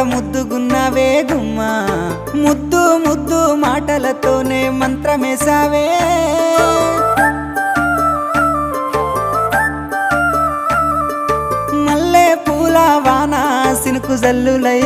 ముద్దుగున్నావే గుమ్మా ముద్దు ముద్దు మాటలతోనే మంత్రమేసావే మల్లె పూల వాన సినుకు జల్లులై